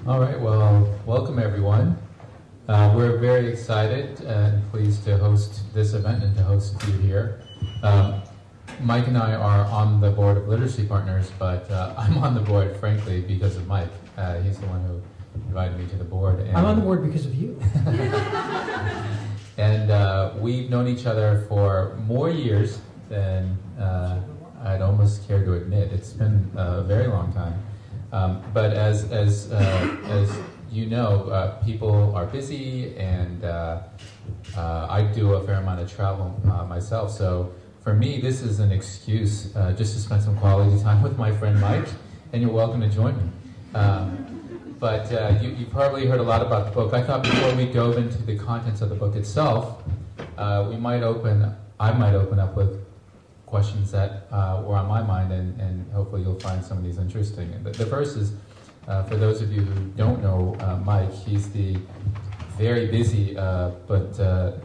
All right, well, welcome everyone. We're very excited and pleased to host this event and to host you here. Mike and I are on the board of Literacy Partners, but I'm on the board, frankly, because of Mike. He's the one who invited me to the board. And I'm on the board because of you. And we've known each other for more years than I'd almost care to admit. It's been a very long time. But as you know, people are busy, and I do a fair amount of travel myself. So for me, this is an excuse just to spend some quality time with my friend Mike, and you're welcome to join me. But you probably heard a lot about the book. I thought before we dove into the contents of the book itself, I might open up with questions that were on my mind, and hopefully you'll find some of these interesting. The first is, for those of you who don't know Mike, he's the very busy but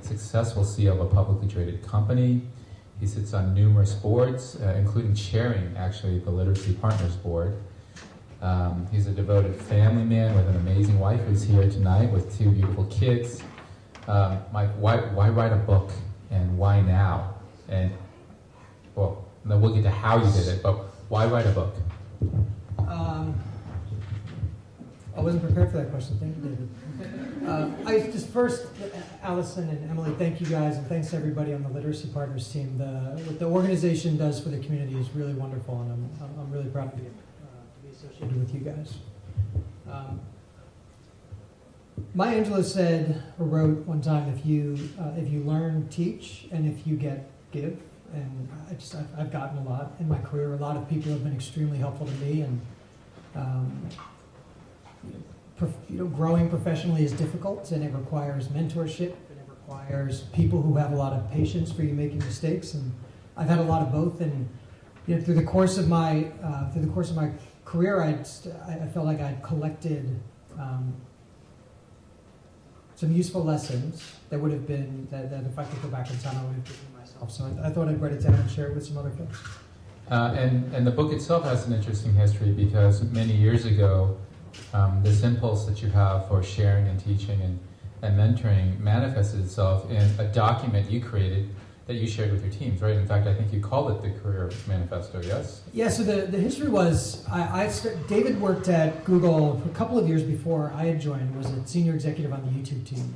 successful CEO of a publicly traded company. He sits on numerous boards, including chairing, actually, the Literacy Partners Board. He's a devoted family man with an amazing wife who's here tonight with 2 beautiful kids. Mike, why write a book, and why now? And well, then we'll get to how you did it, but why write a book? I wasn't prepared for that question. Thank you, David. First, Allison and Emily, thank you guys, and thanks to everybody on the Literacy Partners team. What the organization does for the community is really wonderful, and I'm really proud to be associated with you guys. Maya Angelou said, or wrote one time, if you learn, teach, and if you get, give. And I've gotten a lot in my career. A lot of people have been extremely helpful to me, and growing professionally is difficult, and it requires mentorship, and it requires people who have a lot of patience for you making mistakes. And I've had a lot of both. And through the course of my career, I felt like I'd collected some useful lessons that would have been that if I could go back in time, I would have given myself. So I thought I'd write it down and share it with some other folks. And the book itself has an interesting history, because many years ago, this impulse that you have for sharing and teaching and mentoring manifested itself in a document you created that you shared with your teams, right? In fact, I think you called it the Career Manifesto, yes? Yeah, so the history was, David worked at Google a couple of years before I had joined, was a senior executive on the YouTube team.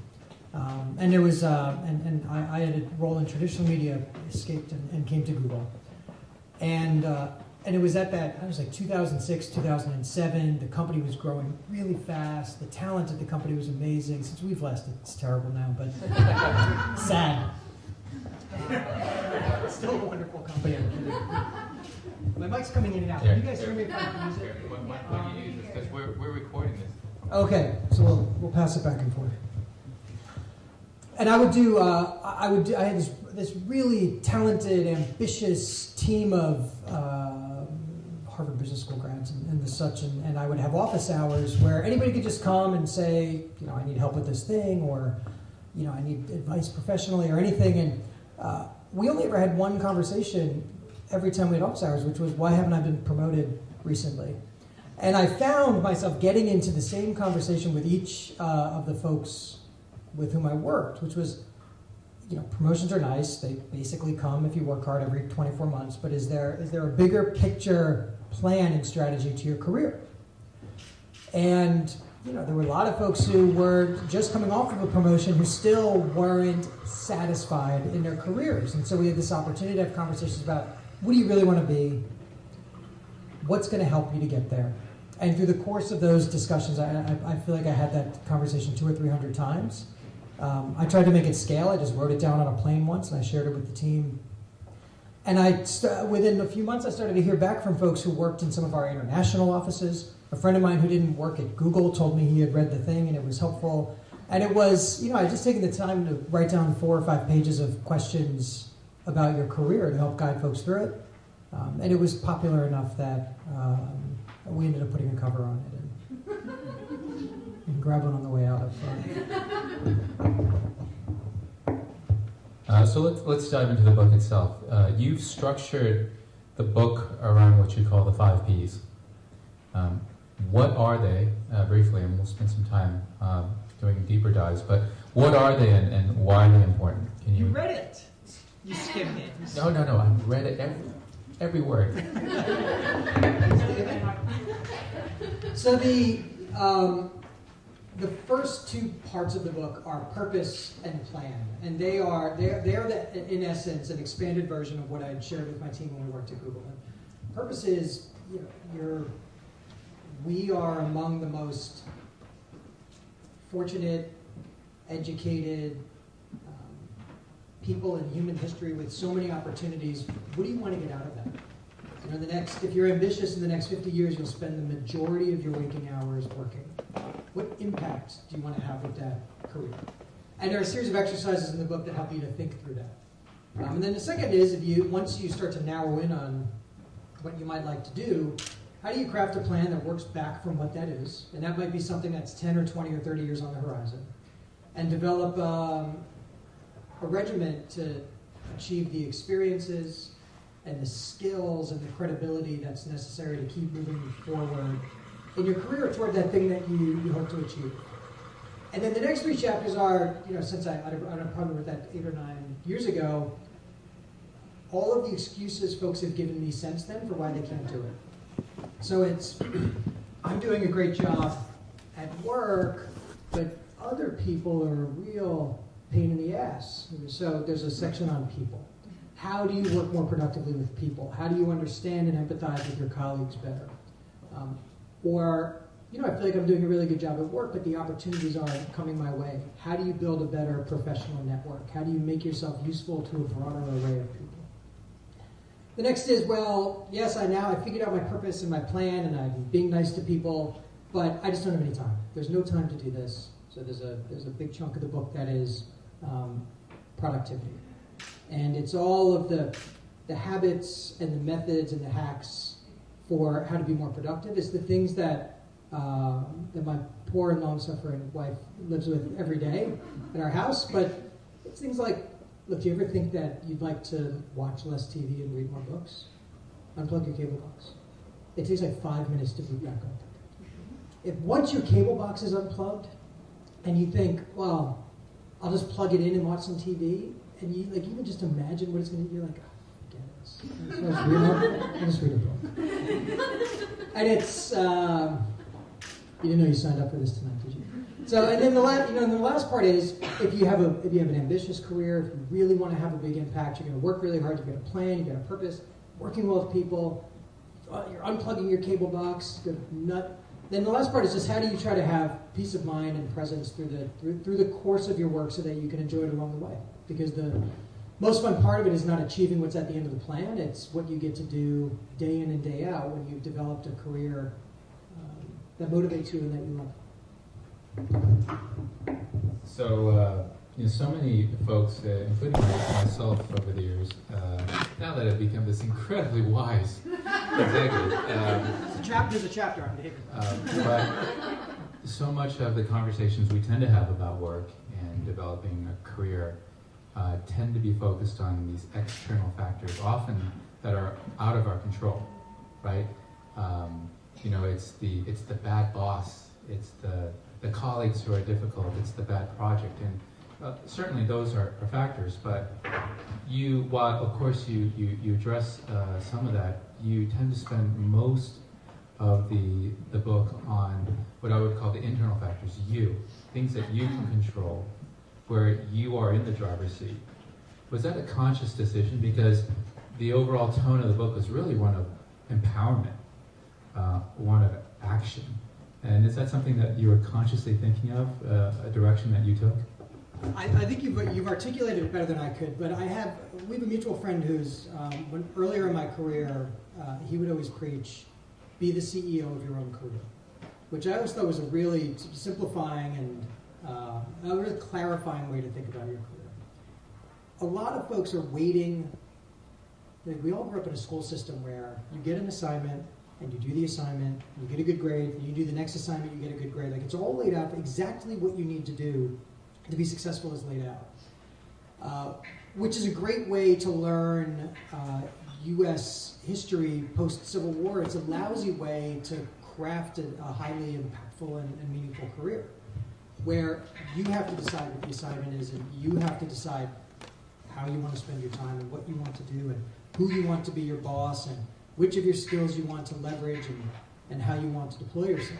And there was, and I had a role in traditional media, escaped and came to Google. And it was at that, I was like 2006, 2007, the company was growing really fast, the talent at the company was amazing. Since we've left, it's terrible now, but sad. Still a wonderful company. My mic's coming in and out. Can you guys hear me if I use it? When you use this, because we're recording this. Okay, so we'll pass it back and forth. And I had this really talented, ambitious team of Harvard Business School grads and the such, and I would have office hours where anybody could just come and say, I need help with this thing, or I need advice professionally or anything. And we only ever had one conversation every time we had office hours, which was, why haven't I been promoted recently? And I found myself getting into the same conversation with each of the folks with whom I worked, which was, promotions are nice. They basically come if you work hard every 24 months, but is there a bigger picture plan and strategy to your career? And there were a lot of folks who were just coming off of a promotion who still weren't satisfied in their careers. And so we had this opportunity to have conversations about, what do you really want to be? What's going to help you to get there? And through the course of those discussions, I feel like I had that conversation 200 or 300 times. I tried to make it scale. I just wrote it down on a plane once, and I shared it with the team. And within a few months, I started to hear back from folks who worked in some of our international offices. A friend of mine who didn't work at Google told me he had read the thing and it was helpful. And it was, I had just taken the time to write down 4 or 5 pages of questions about your career to help guide folks through it. And it was popular enough that we ended up putting a cover on it. And you can grab one on the way out of front. So let's dive into the book itself. You've structured the book around what you call the 5 Ps. what are they, briefly, and we'll spend some time doing deeper dives, but what are they and why are they important? Can You read it. You skimmed it. No, I've read it every word. So the first two parts of the book are purpose and plan, and they're in essence an expanded version of what I had shared with my team when we worked at Google. And purpose is, we are among the most fortunate, educated people in human history with so many opportunities. What do you want to get out of that? If you're ambitious, in the next 50 years, you'll spend the majority of your waking hours working. What impact do you want to have with that career? And there are a series of exercises in the book that help you to think through that. And then the second is, once you start to narrow in on what you might like to do, how do you craft a plan that works back from what that is? And that might be something that's 10 or 20 or 30 years on the horizon. And develop a regiment to achieve the experiences and the skills and the credibility that's necessary to keep moving forward in your career toward that thing that you hope to achieve. And then the next three chapters are, since I probably wrote that 8 or 9 years ago, all of the excuses folks have given me since then for why they can't do it. So it's, I'm doing a great job at work, but other people are a real pain in the ass. So there's a section on people. How do you work more productively with people? How do you understand and empathize with your colleagues better? I feel like I'm doing a really good job at work, but the opportunities aren't coming my way. How do you build a better professional network? How do you make yourself useful to a broader array of people? The next is, yes, I figured out my purpose and my plan, and I'm being nice to people, but I just don't have any time. There's no time to do this. So there's a big chunk of the book that is productivity. And it's all of the habits and the methods and the hacks for how to be more productive. It's the things that my poor and long-suffering wife lives with every day in our house. But it's things like, look, do you ever think that you'd like to watch less TV and read more books? Unplug your cable box. It takes like 5 minutes to boot back up. Once your cable box is unplugged, and you think, well, I'll just plug it in and watch some TV, and you even just imagine what it's going to be, you're like, forget this. I'll just read a book. And it's, you didn't know you signed up for this tonight, did you? So, and then the last part is, if you have an ambitious career, if you really want to have a big impact, you're going to work really hard, you've got a plan, you've got a purpose, working well with people, you're unplugging your cable box, then the last part is just how do you try to have peace of mind and presence through the course of your work so that you can enjoy it along the way. Because the most fun part of it is not achieving what's at the end of the plan, it's what you get to do day in and day out when you've developed a career that motivates you and that you love. So, so many folks, including myself over the years, now that I've become this incredibly wise executive. There's a chapter on behavior. But so much of the conversations we tend to have about work and developing a career tend to be focused on these external factors, often that are out of our control, right? It's the bad boss, it's the colleagues who are difficult, it's the bad project, and certainly those are factors. But while of course you address some of that, you tend to spend most of the book on what I would call the internal factors, things that you can control, where you are in the driver's seat. Was that a conscious decision? Because the overall tone of the book was really one of empowerment, one of action. And is that something that you were consciously thinking of, a direction that you took? I think you've articulated it better than I could, but we have a mutual friend who's, earlier in my career, he would always preach, be the CEO of your own career, which I always thought was a really simplifying and a really clarifying way to think about your career. A lot of folks are waiting. We all grew up in a school system where you get an assignment, and you do the assignment, you get a good grade, and you do the next assignment, you get a good grade. It's all laid out for exactly what you need to do to be successful is laid out, which is a great way to learn U.S. history post-Civil War. It's a lousy way to craft a highly impactful and meaningful career, where you have to decide what the assignment is, and you have to decide how you want to spend your time and what you want to do and who you want to be your boss and which of your skills you want to leverage and how you want to deploy yourself.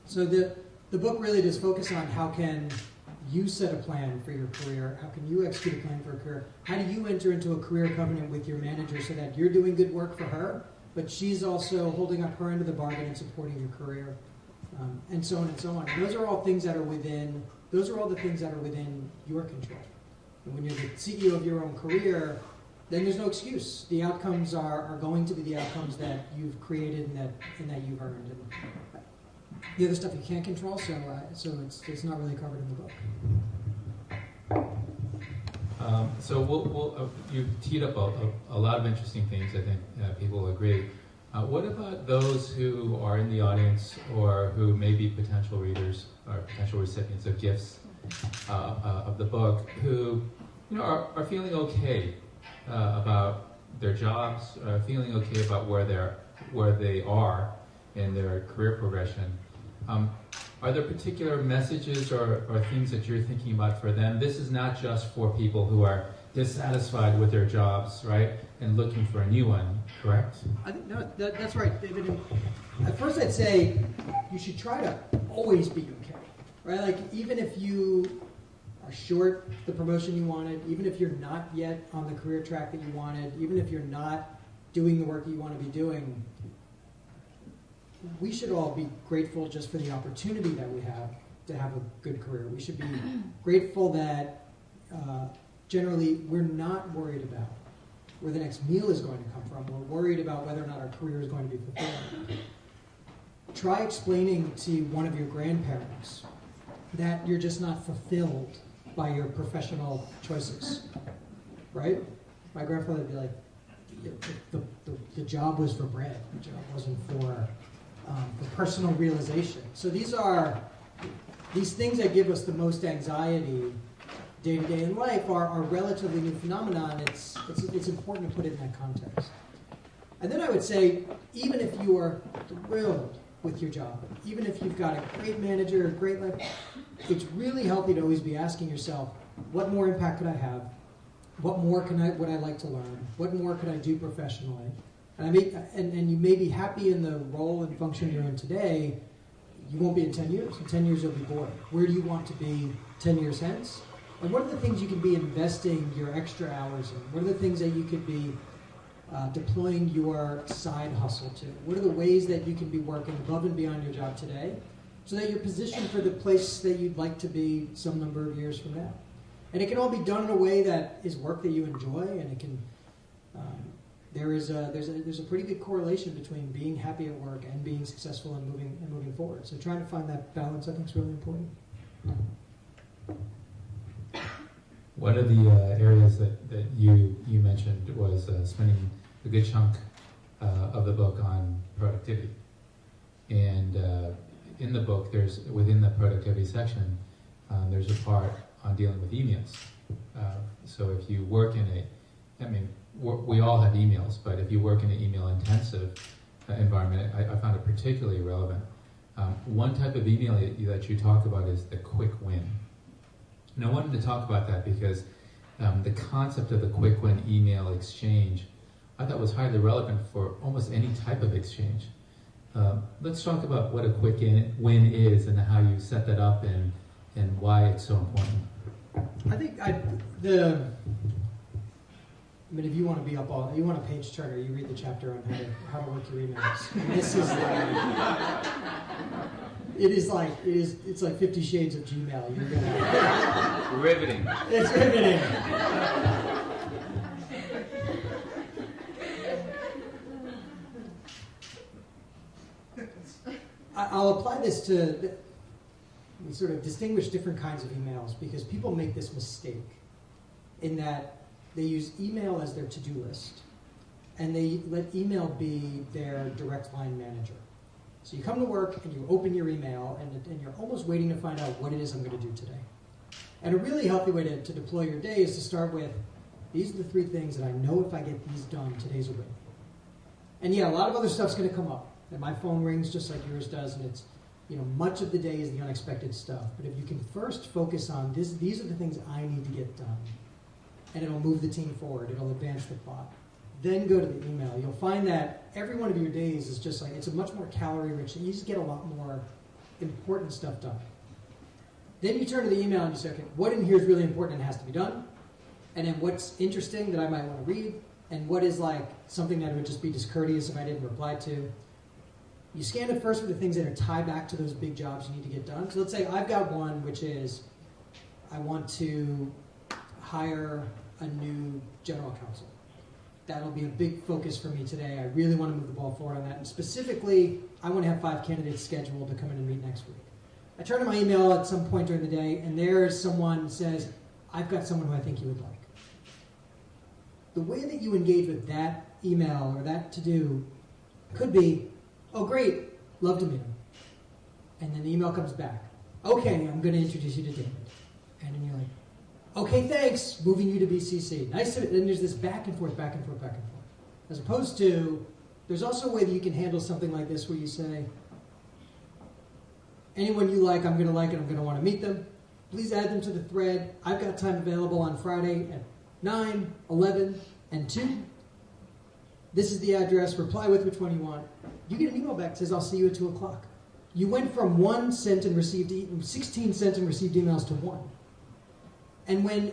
So the book really does focus on how can you set a plan for your career, how can you execute a plan for a career, how do you enter into a career covenant with your manager so that you're doing good work for her, but she's also holding up her end of the bargain and supporting your career, and so on and so on. And those are all things that are within, those are all the things that are within your control. And when you're the CEO of your own career, then there's no excuse. The outcomes are going to be the outcomes that you've created and that you've earned. And the other stuff you can't control, so it's not really covered in the book. So you've teed up a lot of interesting things. I think people will agree. What about those who are in the audience or who may be potential readers or potential recipients of gifts of the book who are feeling okay about their jobs, feeling okay about where they are in their career progression? Are there particular messages or things that you're thinking about for them? This is not just for people who are dissatisfied with their jobs, right, and looking for a new one, correct? I think that's right, David. And at first, I'd say you should try to always be okay, right? Like even if you are short the promotion you wanted, even if you're not yet on the career track that you wanted, even if you're not doing the work that you want to be doing, we should all be grateful just for the opportunity that we have to have a good career. We should be grateful that generally we're not worried about where the next meal is going to come from. We're worried about whether or not our career is going to be fulfilling. Try explaining to one of your grandparents that you're just not fulfilled by your professional choices, right? My grandfather would be like, the job was for bread. The job wasn't for personal realization. So these things that give us the most anxiety day to day in life are relatively new phenomenon. It's important to put it in that context. And then I would say, even if you are thrilled with your job, even if you've got a great manager, a great life, it's really healthy to always be asking yourself, what more impact could I have? What more would I like to learn? What more could I do professionally? And you may be happy in the role and function you're in today. You won't be in 10 years. In 10 years, you'll be bored. Where do you want to be 10 years hence? And what are the things you can be investing your extra hours in? What are the things that you could be deploying your side hustle to? What are the ways that you can be working above and beyond your job today so that you're positioned for the place that you'd like to be some number of years from now? And it can all be done in a way that is work that you enjoy, and it can. There's a pretty good correlation between being happy at work and being successful and moving forward. So trying to find that balance, I think, is really important. One of the areas that you mentioned was spending a good chunk of the book on productivity. And in the book, within the productivity section, there's a part on dealing with emails. So if you work we all have emails, but if you work in an email-intensive environment, I found it particularly relevant. One type of email that you talk about is the quick win. And I wanted to talk about that because the concept of the quick win email exchange I thought was highly relevant for almost any type of exchange. Let's talk about what a quick win is and how you set that up and why it's so important. I think if you want to be you want a page turner, you read the chapter on how to work your emails. And this is it's like 50 Shades of Gmail. You're gonna riveting. It's riveting. I'll apply this to we sort of distinguish different kinds of emails because people make this mistake in that they use email as their to-do list, and they let email be their direct line manager. So you come to work and you open your email and you're almost waiting to find out what it is I'm going to do today. And a really healthy way to deploy your day is to start with, these are the 3 things that I know if I get these done, today's a win. And yeah, a lot of other stuff's going to come up. And my phone rings just like yours does, and it's, much of the day is the unexpected stuff. But if you can first focus on these are the things I need to get done, and it'll move the team forward, it'll advance the plot. Then go to the email. You'll find that every one of your days is just like, it's a much more calorie-rich, you just get a lot more important stuff done. Then you turn to the email and you say, okay, what in here is really important and has to be done? And then what's interesting that I might want to read? And what is like something that would just be discourteous if I didn't reply to? You scan it first for the things that are tied back to those big jobs you need to get done. So let's say I've got one which is I want to hire a new general counsel. That'll be a big focus for me today. I really want to move the ball forward on that. And specifically, I want to have 5 candidates scheduled to come in and meet next week. I turn to my email at some point during the day, and there's someone who says, I've got someone who I think you would like. The way that you engage with that email or that to-do could be, oh, great, love to meet him. And then the email comes back. Okay, I'm going to introduce you to David. And then you're like, okay, thanks, moving you to BCC. Nice to, then there's this back and forth, back and forth, back and forth. As opposed to, there's also a way that you can handle something like this where you say, anyone you like, I'm going to like and I'm going to want to meet them. Please add them to the thread. I've got time available on Friday at 9, 11, and 2. This is the address. Reply with which one you want. You get an email back that says, I'll see you at 2 o'clock. You went from 1 sent and received, 16 sent and received emails to 1. And when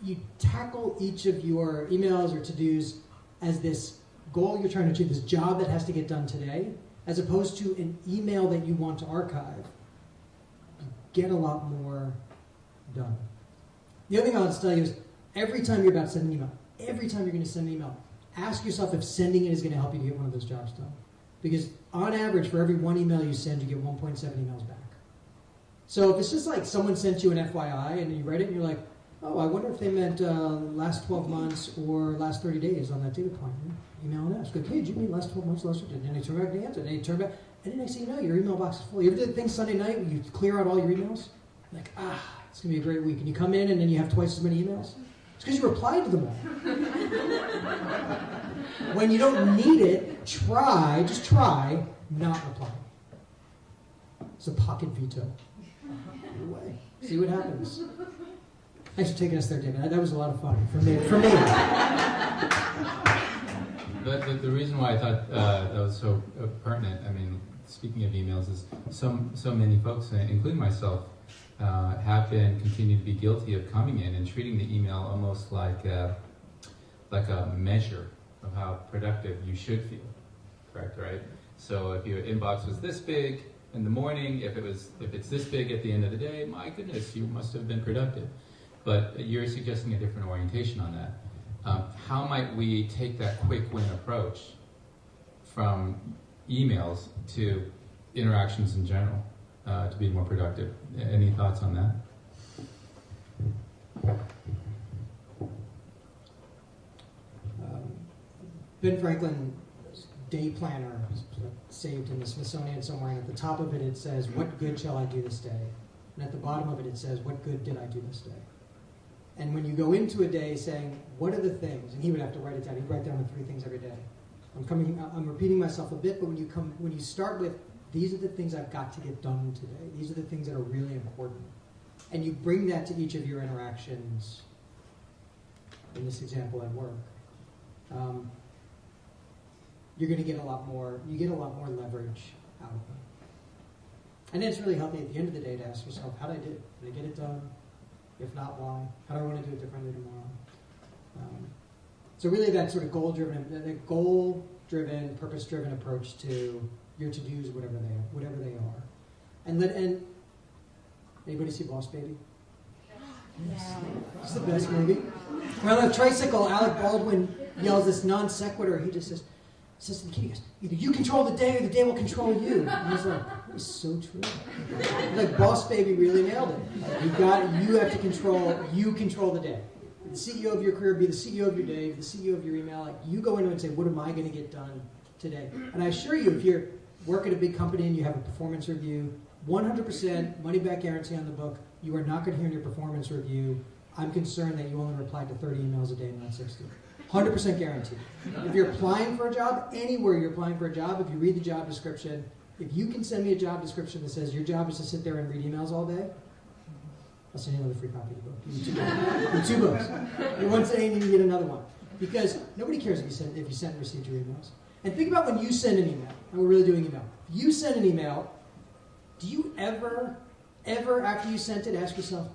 you tackle each of your emails or to-dos as this goal you're trying to achieve, this job that has to get done today, as opposed to an email that you want to archive, you get a lot more done. The other thing I'll just tell you is every time you're about to send an email, every time you're going to send an email, ask yourself if sending it is going to help you to get one of those jobs done. Because on average, for every 1 email you send, you get 1.7 emails back. So if it's just like someone sent you an FYI and you read it and you're like, oh, I wonder if they meant last 12 months or last 30 days on that data point. Email and ask, okay, did you mean last 12 months, last 30 days? And they turn back the answer, and they turn back, and then next thing you know, your email box is full. You ever did the thing Sunday night where you clear out all your emails? Like, it's going to be a great week. And you come in and then you have twice as many emails? It's because you replied to them all. When you don't need it, just try not replying. It's a pocket veto. Either way. See what happens. Thanks for taking us there, David. That was a lot of fun for me. But the reason why I thought that was so pertinent, I mean, speaking of emails, is so many folks, including myself, have been continue to be guilty of coming in and treating the email almost like a measure of how productive you should feel. Correct, right? So if your inbox was this big in the morning, if it's this big at the end of the day, my goodness, you must have been productive. But you're suggesting a different orientation on that. How might we take that quick win approach from emails to interactions in general to be more productive? Any thoughts on that? Ben Franklin's day planner is saved in the Smithsonian somewhere, and at the top of it, it says, what good shall I do this day? And at the bottom of it, it says, what good did I do this day? And when you go into a day saying, what are the things? And he would have to write it down. He'd write down the 3 things every day. I'm repeating myself a bit, but when you start with, these are the things I've got to get done today. These are the things that are really important. And you bring that to each of your interactions, in this example at work, you're going to get a lot more leverage out of them. And then it's really healthy at the end of the day to ask yourself, how did I do it? Did I get it done? If not, why? How do I want to do it differently tomorrow? So really that sort of goal-driven, purpose-driven approach to your to-dos, whatever they are. And anybody see Boss Baby? Yes. It's the best movie. Well, on a tricycle, Alec Baldwin yells this non sequitur. He just says to the kid, he goes, either you control the day or the day will control you. And he's like, that is so true. Like, Boss Baby really nailed it. You have to control the day. The CEO of your career, be the CEO of your day, the CEO of your email. Like, you go into it and say, what am I going to get done today? And I assure you, if you work at a big company and you have a performance review, 100% money-back guarantee on the book, you are not going to hear in your performance review, I'm concerned that you only replied to 30 emails a day, not 60. 100% guaranteed. If you're applying for a job, anywhere you're applying for a job, if you read the job description, if you can send me a job description that says your job is to sit there and read emails all day, I'll send you another free copy of the book. You two books. And once a day, you get another one. Because nobody cares if you send and received your emails. And think about when you send an email, and we're really doing email. If you send an email, do you ever, after you sent it, ask yourself,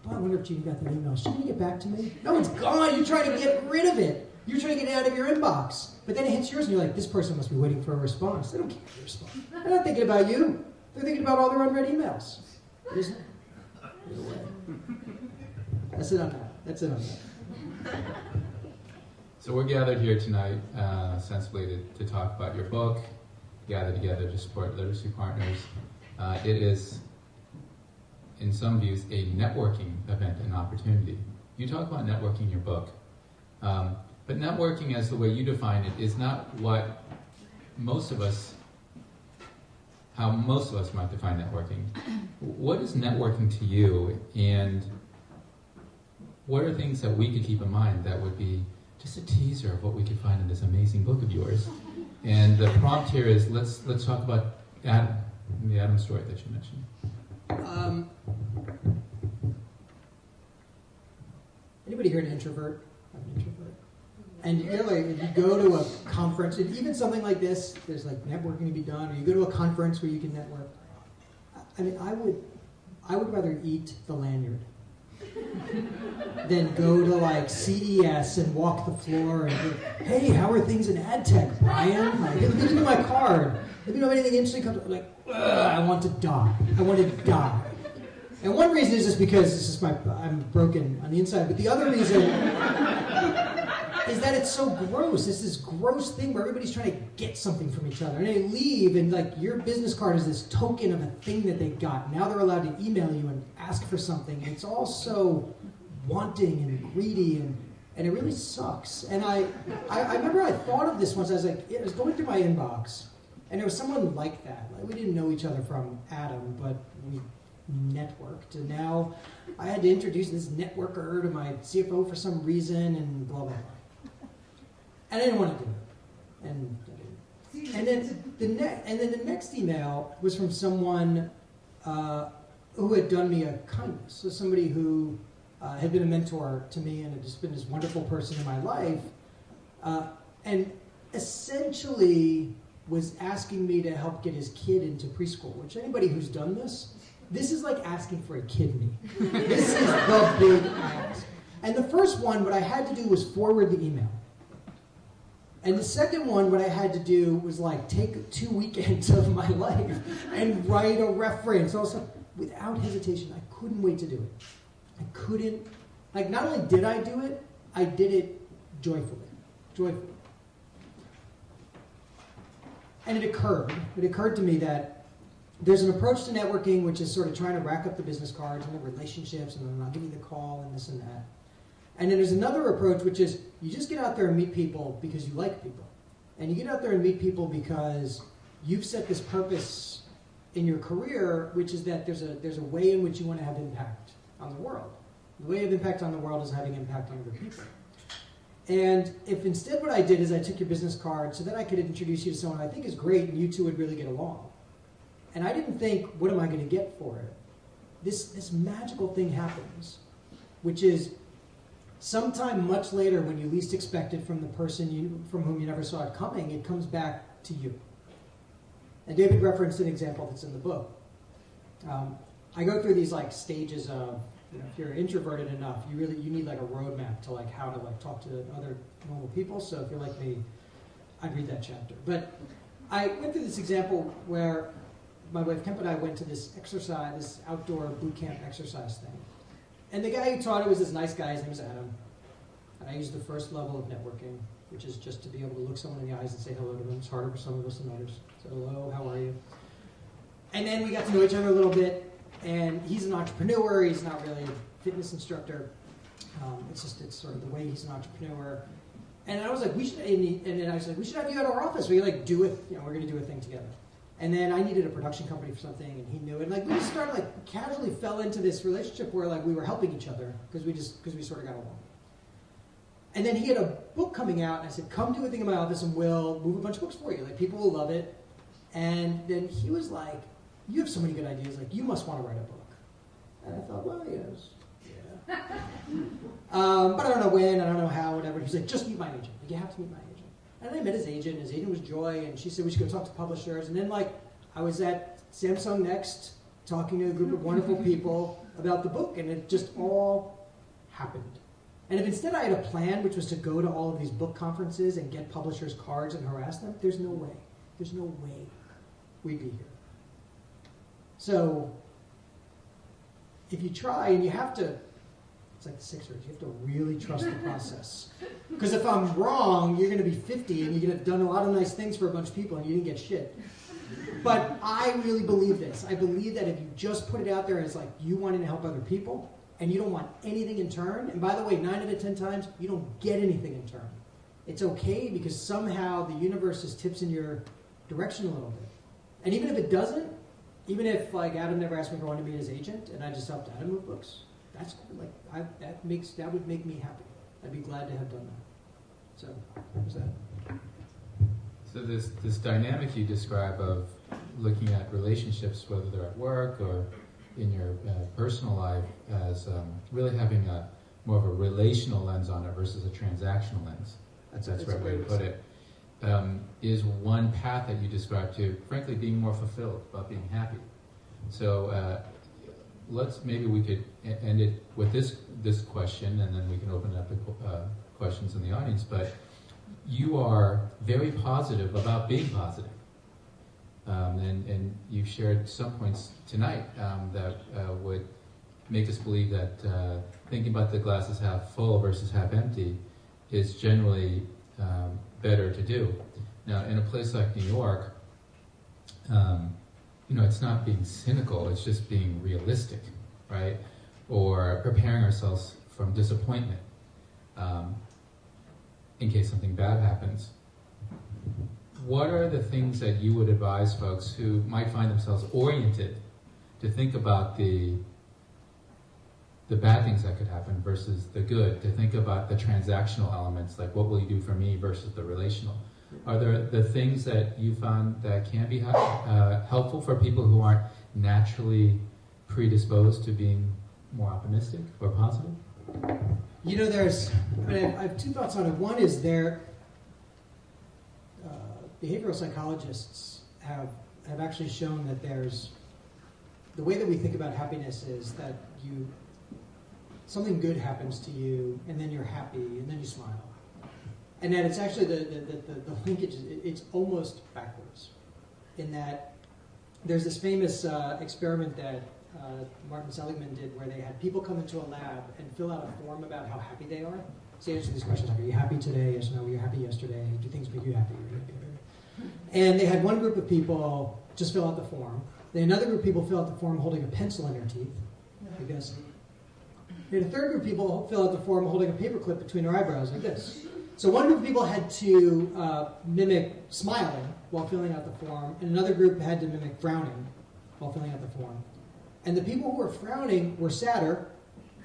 I wonder if Judy got that email. Is she going to get back to me? No, it's gone. You're trying to get rid of it. You're trying to get it out of your inbox. But then it hits yours, and you're like, this person must be waiting for a response. They don't care if you respond. They're not thinking about you. They're thinking about all their unread emails. Isn't it? That's it on that. So we're gathered here tonight, sensibly, to talk about your book, gather together to support literacy partners. It is, in some views, a networking event and opportunity. You talk about networking in your book, but networking as the way you define it is not what how most of us might define networking. What is networking to you, and what are things that we could keep in mind that would be just a teaser of what we could find in this amazing book of yours? And the prompt here is, let's talk about Adam, the Adam story that you mentioned. Anybody here an introvert? I'm an introvert. And you're like, if you go to a conference, and even something like this, there's like networking to be done, or you go to a conference where you can network. I mean, I would rather eat the lanyard than go to like CES and walk the floor and go, hey, how are things in ad tech, Brian? Like, hey, let me give you my card. Let me know if anything interesting comes up. Like, I want to die. I want to die. And one reason is just because I'm broken on the inside, but the other reason is that it's so gross. It's this gross thing where everybody's trying to get something from each other. And they leave, and like your business card is this token of a thing that they got. Now they're allowed to email you and ask for something. And it's all so wanting and greedy, and it really sucks. And I remember I thought of this once. I was going through my inbox, and there was someone like that. Like, we didn't know each other from Adam, but we networked. And now I had to introduce this networker to my CFO for some reason, and blah, blah, blah. And I didn't want to do it. And I didn't. And then the next email was from someone who had done me a kindness. So somebody who had been a mentor to me and had just been this wonderful person in my life. And essentially was asking me to help get his kid into preschool, which anybody who's done this is like asking for a kidney. This is the big ask. And the first one, what I had to do was forward the email. And the second one, what I had to do was like take 2 weekends of my life and write a reference. Also, without hesitation, I couldn't wait to do it. I couldn't, like, not only did I do it, I did it joyfully. And it occurred to me that there's an approach to networking which is sort of trying to rack up the business cards and the relationships, and then I'll give you the call and this and that. And then there's another approach, which is you just get out there and meet people because you like people. And you get out there and meet people because you've set this purpose in your career, which is that there's a way in which you want to have impact on the world. The way of impact on the world is having impact on other people. And if instead what I did is I took your business card so that I could introduce you to someone I think is great and you two would really get along. And I didn't think, what am I going to get for it? This magical thing happens, which is sometime much later, when you least expect it from the person from whom you never saw it coming, it comes back to you. And David referenced an example that's in the book. I go through these like stages of, if you're introverted enough, you need like a roadmap to like how to like talk to other normal people. So if you're like me, I'd read that chapter. But I went through this example where my wife Kemp and I went to this outdoor boot camp exercise thing. And the guy who taught it was this nice guy. His name was Adam. And I used the first level of networking, which is just to be able to look someone in the eyes and say hello to them. It's harder for some of us than others. So hello, how are you? And then we got to know each other a little bit. And he's an entrepreneur. He's not really a fitness instructor. It's sort of the way he's an entrepreneur. And I was like, we should have you at our office. We like do it. We're going to do a thing together. And then I needed a production company for something, and he knew it. Like we just started like casually fell into this relationship where like we were helping each other because we sort of got along. And then he had a book coming out, and I said, come do a thing in my office and we'll move a bunch of books for you. Like, people will love it. And then he was like, you have so many good ideas. Like, you must want to write a book. And I thought, well, yes. Yeah. But I don't know when, I don't know how, whatever. He was like, just meet my agent. Like, you have to meet my agent. And I met his agent. His agent was Joy, and she said we should go talk to publishers. And then, like, I was at Samsung Next talking to a group of wonderful people about the book, and it just all happened. And if instead I had a plan, which was to go to all of these book conferences and get publishers' cards and harass them, there's no way. There's no way we'd be here. So, if you try, and you have to, it's like the Sixers, you have to really trust the process. Because if I'm wrong, you're going to be 50 and you're going to have done a lot of nice things for a bunch of people and you didn't get shit. But I really believe this. I believe that if you just put it out there as like you wanting to help other people, and you don't want anything in turn, and by the way, 9 out of 10 times, you don't get anything in turn. It's okay because somehow the universe just tips in your direction a little bit. And even if it doesn't, even if like Adam never asked me if I wanted to be his agent, and I just helped Adam move books, that's cool. Like that would make me happy. I'd be glad to have done that. So, what was that? So this dynamic you describe of looking at relationships, whether they're at work or in your personal life, as really having a more of a relational lens on it versus a transactional lens. That's the right way to put it. Is one path that you describe to, frankly, being more fulfilled, about being happy. So maybe we could end it with this question, and then we can open it up to questions in the audience. But you are very positive about being positive. And you've shared some points tonight that would make us believe that thinking about the glass as half full versus half empty is generally better to do. Now, in a place like New York, it's not being cynical, it's just being realistic, right? Or preparing ourselves from disappointment in case something bad happens. What are the things that you would advise folks who might find themselves oriented to think about the bad things that could happen versus the good, to think about the transactional elements, like what will you do for me versus the relational? Are there the things that you found that can be helpful for people who aren't naturally predisposed to being more optimistic or positive? I have two thoughts on it. One is behavioral psychologists have actually shown that the way that we think about happiness is that something good happens to you, and then you're happy, and then you smile. And that it's actually the linkage, it's almost backwards. In that there's this famous experiment that Martin Seligman did where they had people come into a lab and fill out a form about how happy they are. So you answer these questions like, are you happy today? Yes or no? Were you happy yesterday? Do things make you happy? And they had one group of people just fill out the form. Then another group of people fill out the form holding a pencil in their teeth, like this. Then a third group of people fill out the form holding a paperclip between their eyebrows, like this. So one group of people had to mimic smiling while filling out the form, and another group had to mimic frowning while filling out the form. And the people who were frowning were sadder,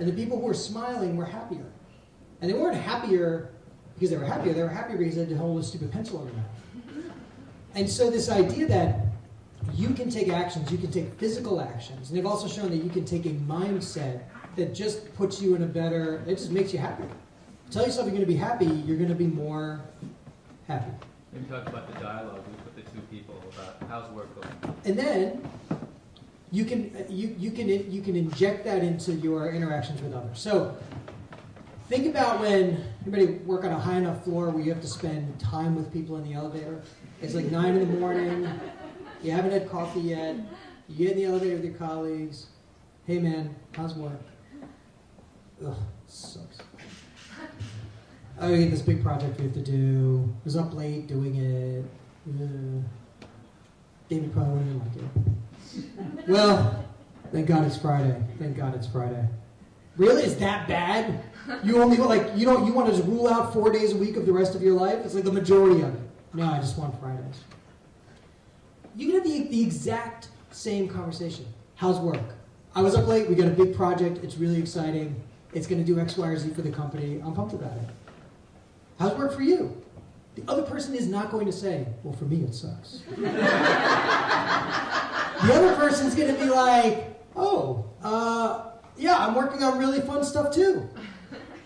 and the people who were smiling were happier. And they weren't happier because they were happier because they had to hold a stupid pencil in their mouth. And so this idea that you can take actions, you can take physical actions, and they've also shown that you can take a mindset that just puts you in it just makes you happy. Tell yourself you're going to be happy, you're going to be more happy. Maybe talk about the dialogue with the two people about how's work going. And then you can inject that into your interactions with others. So think about when anybody work on a high enough floor where you have to spend time with people in the elevator. It's like 9 in the morning, you haven't had coffee yet, you get in the elevator with your colleagues. Hey man, how's work? Ugh, sucks. Oh, we got this big project we have to do. Was up late doing it. David probably wouldn't like it. Well, thank God it's Friday. Thank God it's Friday. Really? Is that bad? You only you want to just rule out 4 days a week of the rest of your life? It's like the majority of it. No, I just want Fridays. You can have the exact same conversation. How's work? I was up late. We got a big project. It's really exciting. It's going to do X, Y, or Z for the company. I'm pumped about it. How's work for you? The other person is not going to say, well, for me it sucks. The other person's going to be like, oh, yeah, I'm working on really fun stuff too.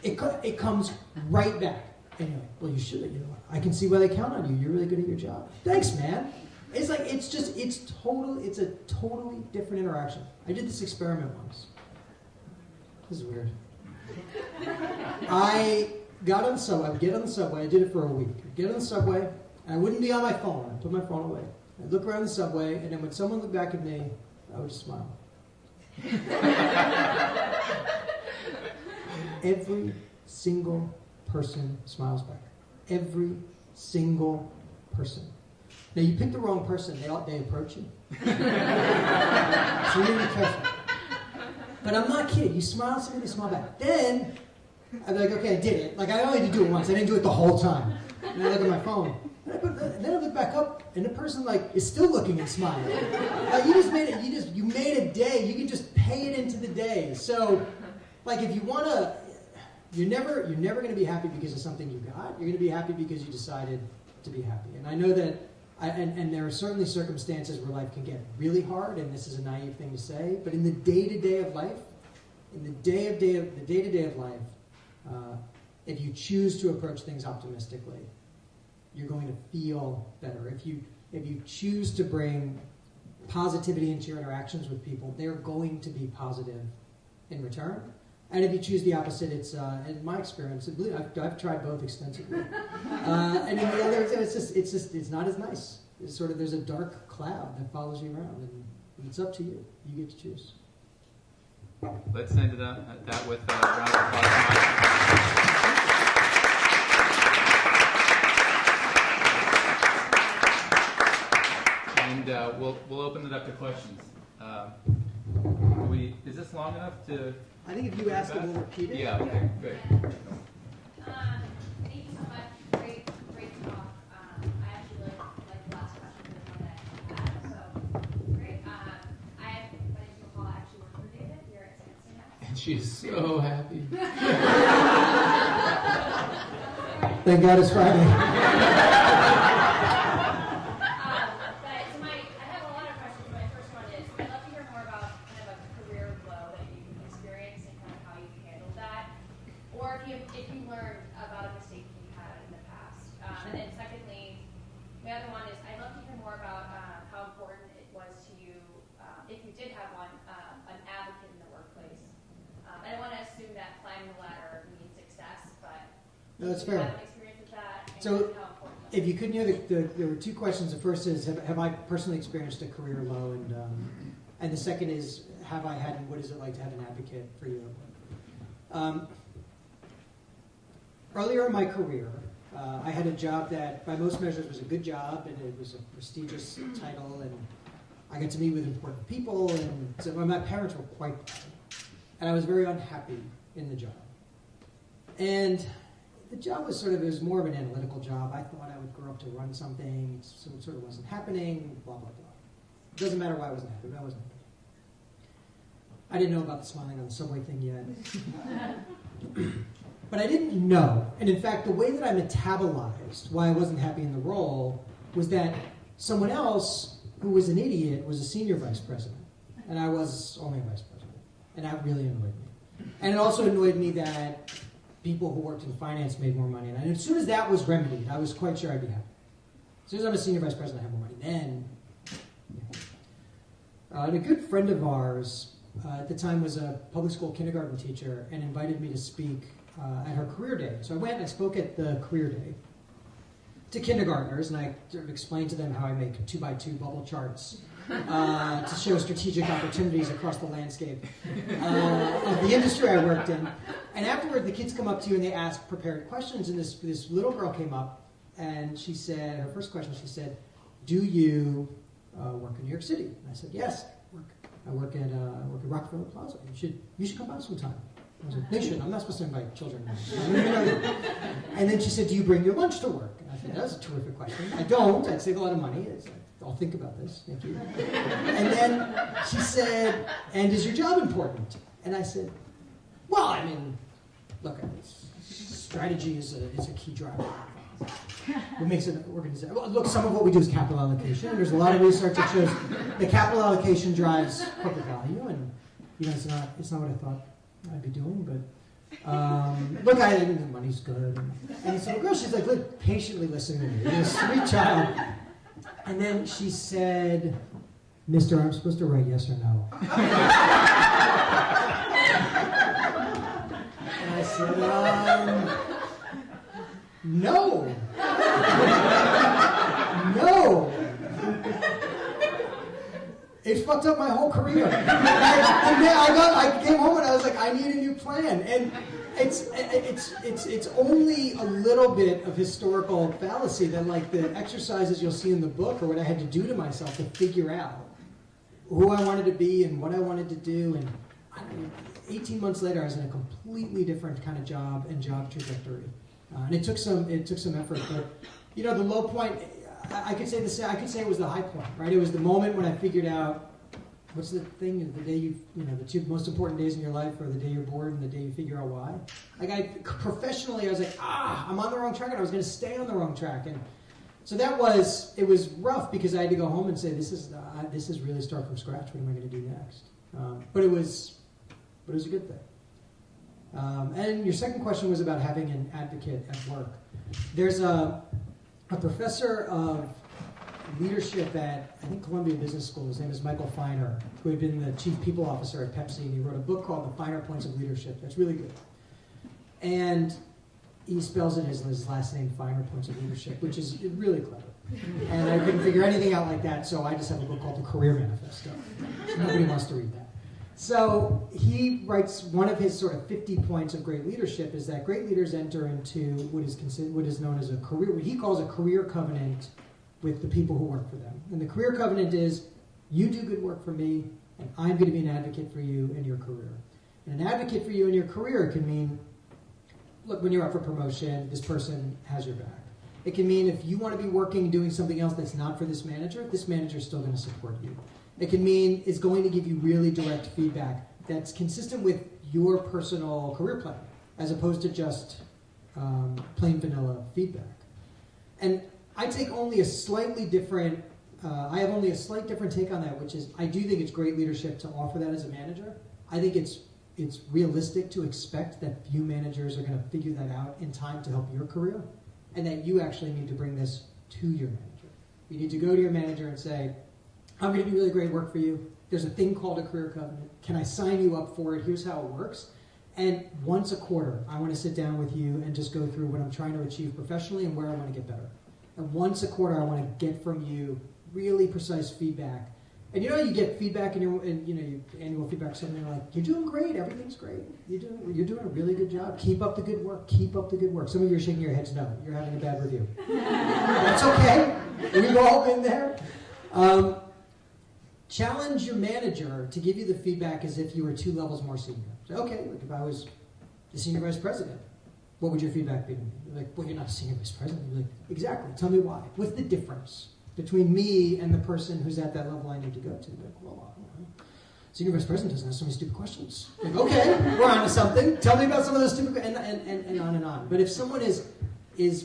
It comes right back. And you're like, well, you should. You know, I can see why they count on you. You're really good at your job. Thanks, man. It's like, it's a totally different interaction. I did this experiment once. This is weird. I got on the subway. I would get on the subway. I did it for a week. I'd get on the subway, and I wouldn't be on my phone. I'd put my phone away. I'd look around the subway, and then when someone looked back at me, I would just smile. Every single person smiles back. Every single person. Now, you pick the wrong person, they approach you. So you need to be careful. But I'm not kidding. You smile, somebody smile back. Then, I'd be like, okay, I did it. Like, I only had to do it once. I didn't do it the whole time. And I look at my phone. And then I look back up, and the person, like, is still looking and smiling. Like, you just made it. You made a day. You can just pay it into the day. So, like, if you want to, you're never going to be happy because of something you got. You're going to be happy because you decided to be happy. And I know that, and there are certainly circumstances where life can get really hard, and this is a naive thing to say, but in the day-to-day of life, the day-to-day of life, if you choose to approach things optimistically, you're going to feel better. If you choose to bring positivity into your interactions with people, they're going to be positive in return. And if you choose the opposite, it's, in my experience, I've tried both extensively. And in the other, it's not as nice. It's sort of, there's a dark cloud that follows you around, and it's up to you. You get to choose. Let's end that with a round of applause. And we'll open it up to questions. Is this long enough to? I think if you ask it, we'll repeat it. Yeah. Okay. Good. Thank you so much. Great talk. I actually really like the last question was one that I had. So great. My name's McCall. I actually work for David here at Stanson now. And she is so happy. Thank God it's Friday. No, that's fair. So, if you couldn't hear, there were two questions. The first is, have I personally experienced a career low? And the second is, have I had, and what is it like to have an advocate for you? Earlier in my career, I had a job that, by most measures, was a good job, and it was a prestigious title, and I got to meet with important people, and so my parents were quite proud. And I was very unhappy in the job. And the job was it was more of an analytical job. I thought I would grow up to run something, so it sort of wasn't happening, blah, blah, blah. It doesn't matter why I wasn't happy, but I wasn't happy. I didn't know about the smiling on the subway thing yet. But I didn't know. And in fact, the way that I metabolized why I wasn't happy in the role was that someone else who was an idiot was a senior vice president. And I was only a vice president. And that really annoyed me. And it also annoyed me that people who worked in finance made more money. And as soon as that was remedied, I was quite sure I'd be happy. As soon as I'm a senior vice president, I have more money. Then, yeah. And a good friend of ours at the time was a public school kindergarten teacher and invited me to speak at her career day. So I went and I spoke at the career day to kindergartners, and I sort of explained to them how I make 2x2 bubble charts to show strategic opportunities across the landscape of the industry I worked in. And afterward, the kids come up to you and they ask prepared questions, and this little girl came up, and she said, her first question, she said, do you work in New York City? And I said, yes, I work at Rockefeller Plaza. You should come by sometime. I was like, they should. I'm not supposed to invite children. And then she said, do you bring your lunch to work? And I said, that's a terrific question. I don't. I'd save a lot of money. I'll think about this. Thank you. And then she said, and is your job important? And I said, well, I mean, look, strategy is a key driver. What makes an organization? Well, look, some of what we do is capital allocation. And there's a lot of research that shows that capital allocation drives corporate value, and it's not what I thought I'd be doing, but. Look, I think the money's good. And so the girl, she's like, look, patiently listening to me. This sweet child. And then she said, Mister, I'm supposed to write yes or no. And I said, no. No. It fucked up my whole career. I came home and I was like, I need a new plan. And it's only a little bit of historical fallacy that, like, the exercises you'll see in the book are what I had to do to myself to figure out who I wanted to be and what I wanted to do. And 18 months later, I was in a completely different kind of job and job trajectory. And it took some effort. But the low point. I could say it was the high point, right? It was the moment when I figured out what's the thing, the day the two most important days in your life are the day you're bored and the day you figure out why. Professionally, I was like, I'm on the wrong track, and I was going to stay on the wrong track. And so it was rough because I had to go home and say, this is really start from scratch. What am I going to do next? But it was a good thing. And your second question was about having an advocate at work. There's a professor of leadership at, I think, Columbia Business School. His name is Michael Feiner, who had been the chief people officer at Pepsi, and he wrote a book called The Finer Points of Leadership. That's really good. And he spells it as his last name, Finer Points of Leadership, which is really clever. And I couldn't figure anything out like that, so I just have a book called The Career Manifesto. Nobody wants to read that. So he writes, one of his sort of 50 points of great leadership is that great leaders enter into what is known as what he calls a career covenant with the people who work for them. And the career covenant is, you do good work for me, and I'm going to be an advocate for you in your career. And an advocate for you in your career can mean, look, when you're up for promotion, this person has your back. It can mean if you want to be working and doing something else that's not for this manager is still going to support you. It can mean it's going to give you really direct feedback that's consistent with your personal career plan, as opposed to just plain vanilla feedback. And I take only a slightly different, I have only a slight different take on that, which is I do think it's great leadership to offer that as a manager. I think it's realistic to expect that few managers are going to figure that out in time to help your career, and that you actually need to bring this to your manager. You need to go to your manager and say, I'm going to do really great work for you. There's a thing called a career covenant. Can I sign you up for it? Here's how it works. And once a quarter, I want to sit down with you and just go through what I'm trying to achieve professionally and where I want to get better. And once a quarter, I want to get from you really precise feedback. And you get feedback in your annual feedback, something like, you're doing great, everything's great. You're doing a really good job. Keep up the good work. Keep up the good work. Some of you are shaking your heads no. You're having a bad review. That's okay. We've all been there. Challenge your manager to give you the feedback as if you were 2 levels more senior. So, okay, look, if I was the senior vice president, what would your feedback be to me? You're like, well, you're not senior vice president. You're like, exactly. Tell me why. What's the difference between me and the person who's at that level I need to go to? Like, well, senior vice president doesn't ask so many stupid questions. Like, okay, we're on to something. Tell me about some of those stupid, and on and on. But if someone is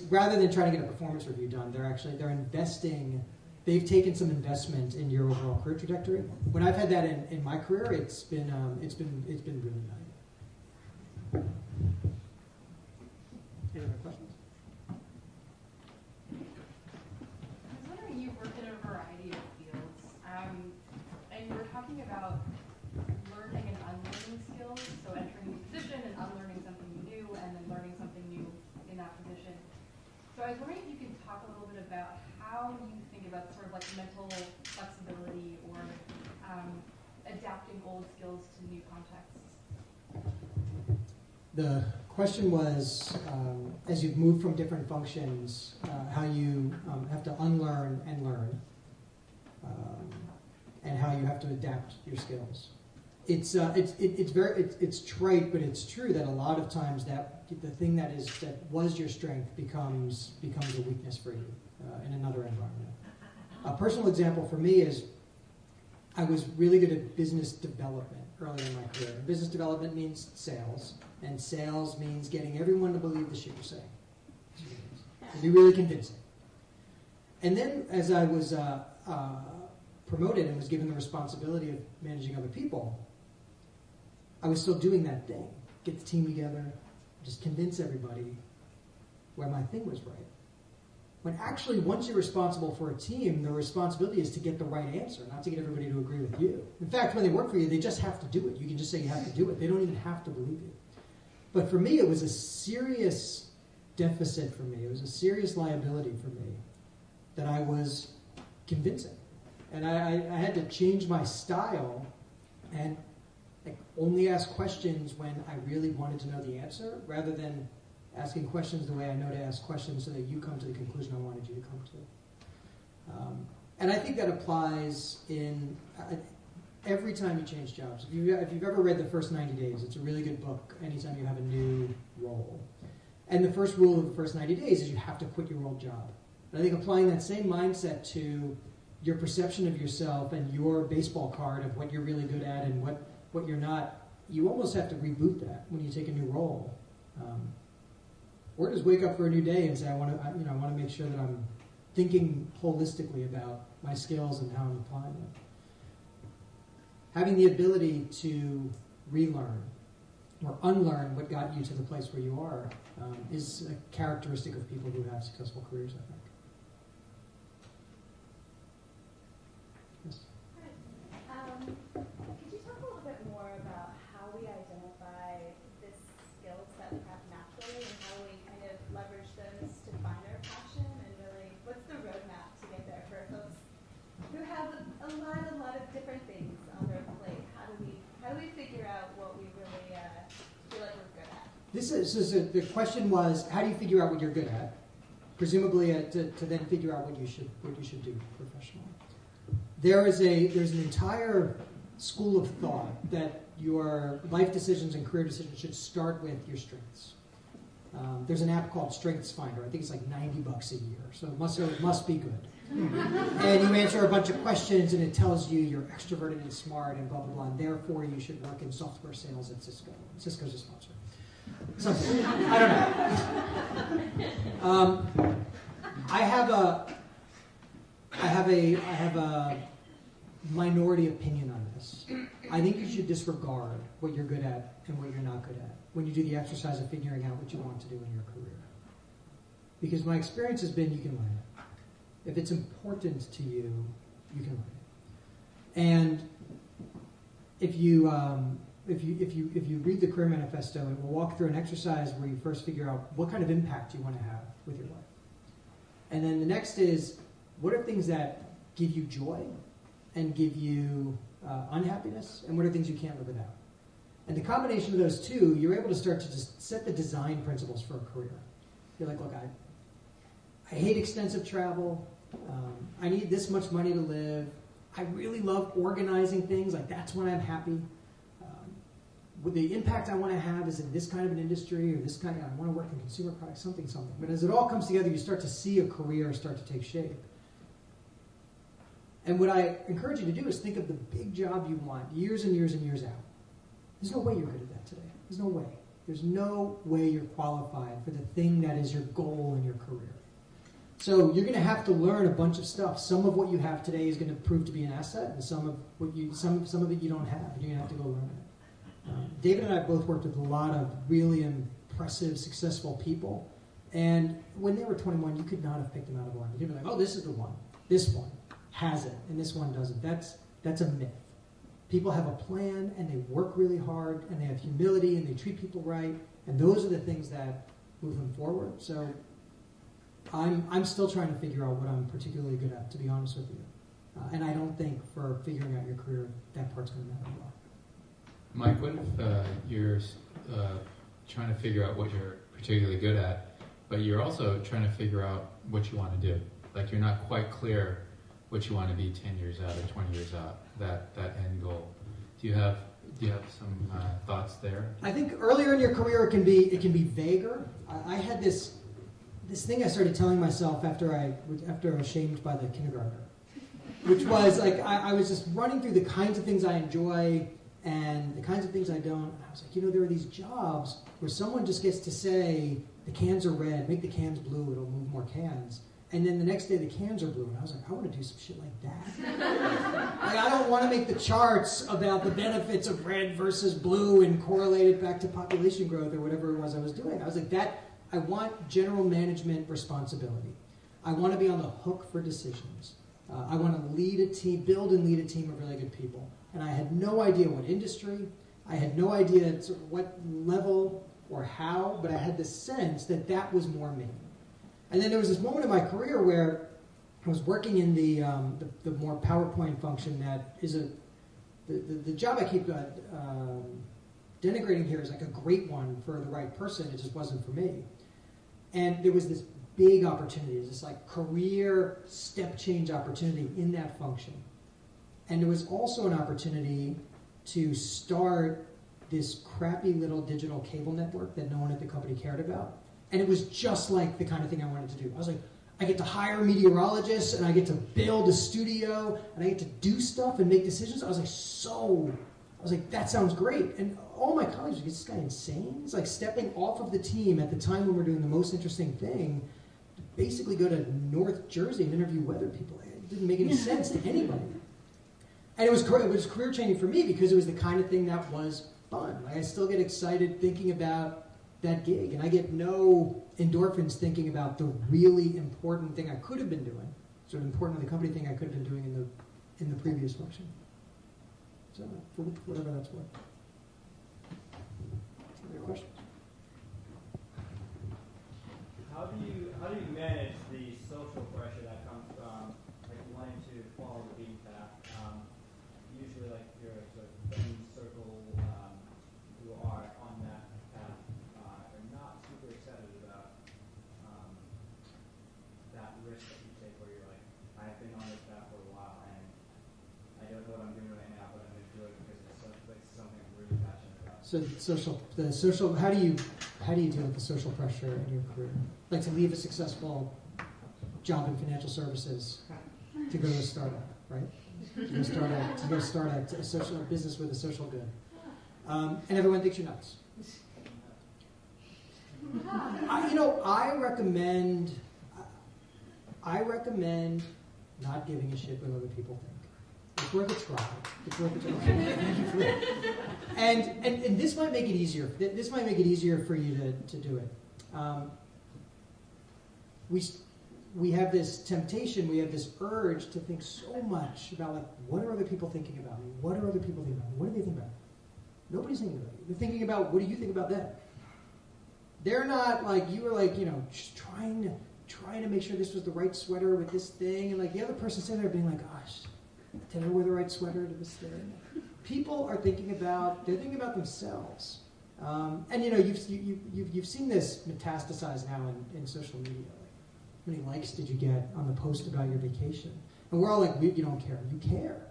rather than trying to get a performance review done, they're investing. They've taken some investment in your overall career trajectory. When I've had that in my career, it's been really valuable. Any other questions? I was wondering, you've worked in a variety of fields, and you were talking about learning and unlearning skills, so entering a new position and unlearning something new, and then learning something new in that position. So I was wondering if you could talk a little bit about how you think about sort of like mental flexibility or adapting old skills to new contexts. The question was, as you've moved from different functions, how you have to unlearn and learn, and how you have to adapt your skills. It's trite, but it's true that a lot of times that the thing that was your strength becomes a weakness for you in another environment. A personal example for me is I was really good at business development. early in my career. Business development means sales, and sales means getting everyone to believe the shit you're saying. To be really convincing. And then as I was promoted and was given the responsibility of managing other people, I was still doing that thing. Get the team together, just convince everybody where my thing was right. When actually, once you're responsible for a team, the responsibility is to get the right answer, not to get everybody to agree with you. In fact, when they work for you, they just have to do it. You can just say you have to do it. They don't even have to believe you. But for me, it was a serious deficit for me. It was a serious liability for me that I was convincing. And I had to change my style and only ask questions when I really wanted to know the answer, rather than asking questions the way I know to ask questions so that you come to the conclusion I wanted you to come to. And I think that applies in every time you change jobs. If you've ever read The First 90 Days, it's a really good book anytime you have a new role. And the first rule of the first 90 days is you have to quit your old job. And I think applying that same mindset to your perception of yourself and your baseball card of what you're really good at and what you're not, you almost have to reboot that when you take a new role. Or just wake up for a new day and say, I want to make sure that I'm thinking holistically about my skills and how I'm applying them. Having the ability to relearn or unlearn what got you to the place where you are is a characteristic of people who have successful careers, I think. Yes? Could you talk a little bit more about how we identify the skills that we have naturally and how we kind of leverage those to find our passion, and really what's the roadmap to get there for folks who have a lot of different things on their plate? How do we figure out what we really feel like we're good at? The question was, how do you figure out what you're good at? Presumably to then figure out what you should do professionally. There's an entire school of thought that your life decisions and career decisions should start with your strengths. There's an app called Strengths Finder. I think it's like $90 a year, so it must be good. And you answer a bunch of questions, and it tells you you're extroverted and smart and blah, blah, blah, and therefore you should work in software sales at Cisco. Cisco's a sponsor. Something. I don't know. I have a minority opinion on this. I think you should disregard what you're good at and what you're not good at when you do the exercise of figuring out what you want to do in your career. Because my experience has been you can learn it. If it's important to you, you can learn it. And if you read the Career Manifesto, it will walk through an exercise where you first figure out what kind of impact you want to have with your life. And then the next is, what are things that give you joy and give you unhappiness, and what are things you can't live without? And the combination of those two, you're able to start to just set the design principles for a career. You're like, look, I hate extensive travel. I need this much money to live. I really love organizing things. Like, that's when I'm happy. The impact I want to have is in this kind of an industry, or this kind of, I want to work in consumer products, something. But as it all comes together, you start to see a career start to take shape. And what I encourage you to do is think of the big job you want years and years and years out. There's no way you're good at that today. There's no way. There's no way you're qualified for the thing that is your goal in your career. So you're going to have to learn a bunch of stuff. Some of what you have today is going to prove to be an asset, and some of it you don't have, and you're going to have to go learn it. David and I both worked with a lot of really impressive, successful people, and when they were 21, you could not have picked them out of a lineup. You'd be like, oh, this is the one. This one has it, and this one doesn't. That's a myth. People have a plan, and they work really hard, and they have humility, and they treat people right, and those are the things that move them forward. So I'm still trying to figure out what I'm particularly good at, to be honest with you. And I don't think for figuring out your career, that part's going to matter a lot. Mike, what if you're trying to figure out what you're particularly good at, but you're also trying to figure out what you want to do? Like, you're not quite clear what you want to be 10 years out or 20 years out, that end goal. Do you have some thoughts there? I think earlier in your career it can be vaguer. I had this thing I started telling myself after I was shamed by the kindergartner, which was like I was just running through the kinds of things I enjoy, and the kinds of things I don't. I was like, there are these jobs where someone just gets to say, the cans are red, make the cans blue, it'll move more cans. And then the next day the cans are blue. And I was like, I want to do some shit like that. I don't want to make the charts about the benefits of red versus blue and correlate it back to population growth or whatever it was I was doing. I was like, I want general management responsibility. I want to be on the hook for decisions. I want to lead a team, build and lead a team of really good people. And I had no idea what industry, I had no idea sort of what level or how, but I had the sense that was more me. And then there was this moment in my career where I was working in the more PowerPoint function that is the job I keep denigrating here is like a great one for the right person. It just wasn't for me. And there was this big opportunity, this like career step change opportunity in that function. And there was also an opportunity to start this crappy little digital cable network that no one at the company cared about. And it was just like the kind of thing I wanted to do. I was like, I get to hire meteorologists, and I get to build a studio, and I get to do stuff and make decisions. I was like, that sounds great. And all my colleagues were like, is this guy insane? It's like stepping off of the team at the time when we're doing the most interesting thing, to basically go to North Jersey and interview weather people. It didn't make any sense to anybody. And it was career changing for me because it was the kind of thing that was fun. Like, I still get excited thinking about that gig, and I get no endorphins thinking about the really important thing I could have been doing, sort of important to the company thing I could have been doing in the previous function. So, for whatever that's worth. Other questions? How do you manage the social pressure that comes from like wanting to follow the beaten path? Usually, like your sort of friend circle who are on that path are not super excited about that risk that you take, where you're like, I've been on this path for a while and I don't know what I'm doing right now, but I'm going to do it because it's something I'm really passionate about. So the social. How do you deal with the social pressure in your career? Like to leave a successful job in financial services to go to a startup, right? To go start a social business with a social good, and everyone thinks you're nuts. I recommend not giving a shit what other people think. It's worth a try. It's worth a try. Thank you for that. And this might make it easier. This might make it easier for you to do it. We have this temptation, we have this urge to think so much about, like, what are other people thinking about me? What are other people thinking about me? What do they think about me? Nobody's thinking about you. They're thinking about, what do you think about them? They're not like, you were like, just trying to make sure this was the right sweater with this thing, and like the other person sitting there being like, gosh, did I wear the right sweater to this thing? People are thinking about themselves. And you've seen this metastasize now in social media. How many likes did you get on the post about your vacation? And we're all like, you don't care. You care.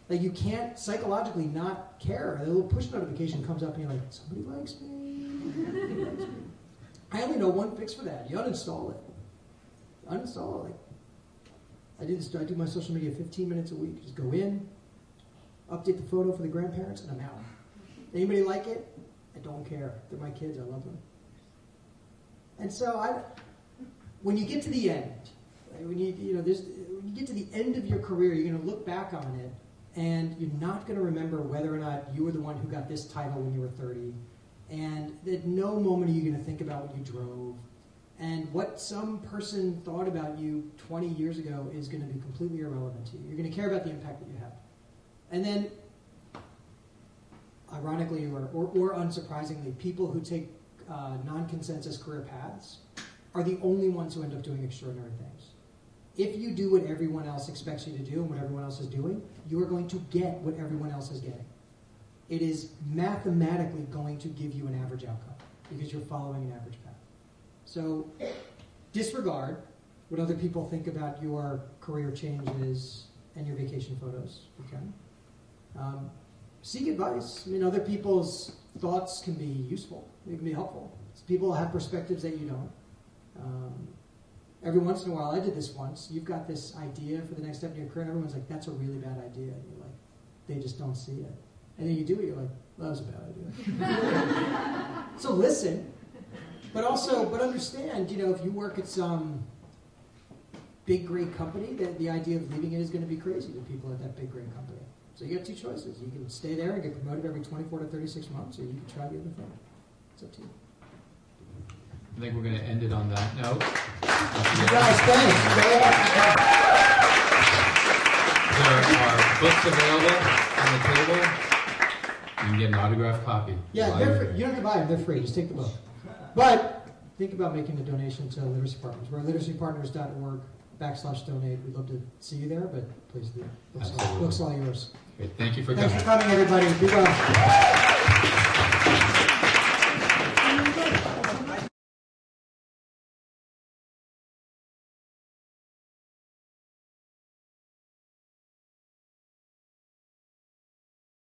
Like, you can't psychologically not care. A little push notification comes up and you're like, somebody likes me. Somebody likes me. I only know one fix for that. You uninstall it. Uninstall it. I do my social media 15 minutes a week. Just go in, update the photo for the grandparents, and I'm out. Anybody like it? I don't care. They're my kids. I love them. And so when you get to the end, when you get to the end of your career, you're going to look back on it, and you're not going to remember whether or not you were the one who got this title when you were 30. And at no moment are you going to think about what you drove. And what some person thought about you 20 years ago is going to be completely irrelevant to you. You're going to care about the impact that you have. And then, ironically or unsurprisingly, people who take non-consensus career paths are the only ones who end up doing extraordinary things. If you do what everyone else expects you to do and what everyone else is doing, you are going to get what everyone else is getting. It is mathematically going to give you an average outcome because you're following an average path. So disregard what other people think about your career changes and your vacation photos, if you can. Seek advice. I mean, other people's thoughts can be useful. They can be helpful. People have perspectives that you don't. Every once in a while, I did this once, you've got this idea for the next step in your career, and everyone's like, that's a really bad idea. And you're like, they just don't see it. And then you do it, you're like, that was a bad idea. So listen, but understand, if you work at some big, great company, that the idea of leaving it is going to be crazy to people at that big, great company. So you have two choices. You can stay there and get promoted every 24 to 36 months, or you can try the other thing. It's up to you. I think we're going to end it on that note. You guys, thanks. There are books available on the table. You can get an autographed copy. Yeah, they're free. You don't have to buy them. They're free. Just take the book. But think about making a donation to Literacy Partners. We're at literacypartners.org/donate. We'd love to see you there, but please do. Books all yours. Great. Thank you for Thanks coming. for coming, everybody. Be well.